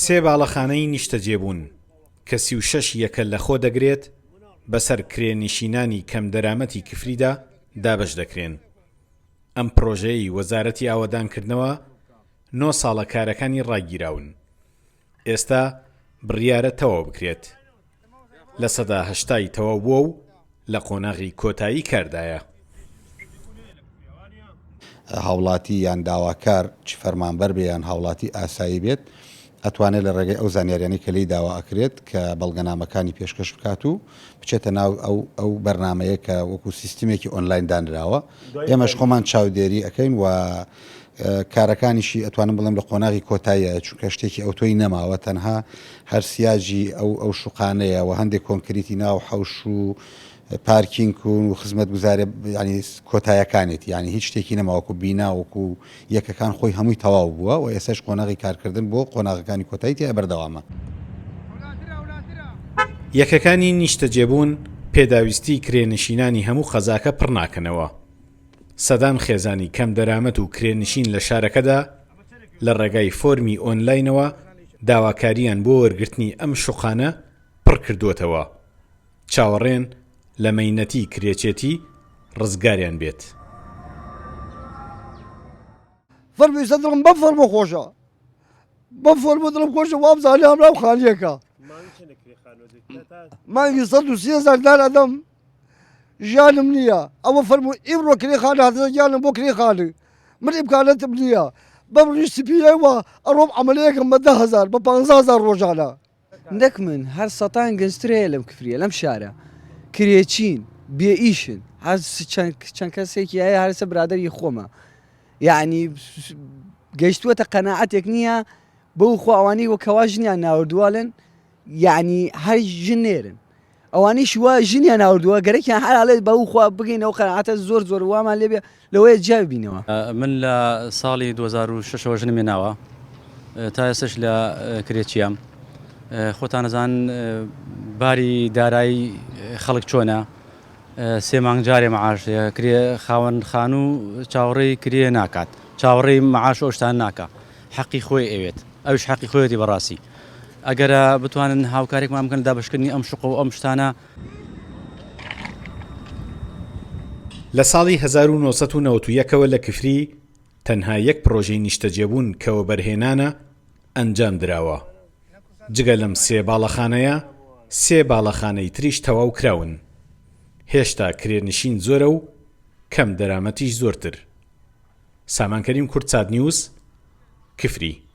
سێ باڵەخانەی نیشتەجێبوون کە 36 یەکە لەخۆ دەگرێت بەسەر کرێنشینانی کەم دەرامەتی کفریدا دابەش دەکرێن. ئەم پرۆژەی وەزارەتی ئاوەدانکردنەوە 9 ساڵە کارەکانی ڕاگیراون. ئێستا بڕیارە تەواو بکرێت. لە سەدا 80 تەواو بووە و لە قۆناغی کۆتایی کاردایە. هاوڵاتی یان داواکار چ فەرمانبەر بێ یان هاوڵاتی ئاسایی بێت ئەتوانێت لە ڕێگەی ئەو زانیاریانەی کە لی داوا ئەکرێت کە بەڵگەنامەکانی پێشکەش بکات و بچێتە ناو ئەو بەرنامەیە کە وەکو سیستمێکی ئۆنلاین دانراوە. ئێمەش خۆمان چاودێری ئەەکەین و کارەکانیشی ئەتوانم بڵێم لە قۆناغی کۆتاییە چونکە شتێکی ئەوتۆی نەماوە تەنها هەر سیاجی ئەو شوقانەیە و هەندێک کۆنکریتی ناو حەوش و پارکینگ و خزمەت گوزارە ینی کۆتاییەکانێت یعنی هیچ شتێکی نەماوەکو بیناوەکو یەکەکان خۆی هەمووی تەواو بووە و ئێساش قۆناغی کارکردن بۆ قۆناغەکانی کۆتایی تیا بەردەوامە. یەکەکانی نیشتەجێبوون پێداویستی کرێنشینانی هەموو خەزاکە پڕ ناکەنەوە. سەدان خێزانی کەم دەرامەت و کرێنشین لە شارەکەدا لە ڕێگای فۆرمی ئۆنلاینەوە داواکاریان بۆ وەرگرتنی ئەم شوقانە پڕ کردوتەوە. چاوەڕێن لە مەینەتی کرێچێتی ڕزگاریان بێت. فەرمی سەدڵم بە فەرمە خۆشە بە فەرمە دڵم خۆشە وام زانی هەمراو خانیەکە مانگی 130,000 دار ئەدەم ژیانم نییە ئەوە فەرمو ئیمڕۆ کرێخانە هاتە گیانم بۆ کرێخانە من ئیمکانەتم نییە بەڕی سپیەوە ئەڕۆم عەمەلەیەکم بە 10,000 بە 15,000 ڕۆژانە. نەک من هەر سەتان گەنجترەیە لەم کفریە لەم شارە کرێچین بێئیشن هەر چەند کەسێکی هەیە هەرسە برادەری خۆمە یعنی گەیشتووەتە قەناعەتێک نییە بەو خۆ ئەوانەی وەکەوا ژنیان ناوردووەڵن یعنی هەر ژن نێرن ئەوانەیش وە ژنیان ناوردووە گەرەکیان هەرڵێت بەو خوا بگەینەوە قەناعەتە زۆر وامان لێبێ لەوەیە جیا ببینەوە. من لە ساڵی 2006 ژنم هێناوە تا ئێستش لە کرێچیام. خۆتان نەزان باری دارایی خەڵک چۆنە 3 مانگ جارێ مەعاشەیە کرێ خاوەن خان و چاوەڕێی کرێ ناکات چاوەڕێی مەعاش ئۆشتان ناکە حەقی خۆی ئەوێت ئەوش حەقی خۆیەتی بەڕاستی ئەگەرە بتوانن هاوکارێکمان بکەن دابشکردنی ئەم شوق و ئەم شتانە. لە ساڵی 1991ەوە لە کفری تەنها یەک پرۆژەی نیشتەجێبوون کەوە بەرهێنانە ئەنجام دراوە. جگە لەم 3 باڵەخانەیە 3 باڵەخانەی تریش تەواو کراون. هێشتا کرێنشین زۆرە و کەم دەرامەتیش زۆرتر. سامانکەریم کورد چاد نیوز کفری.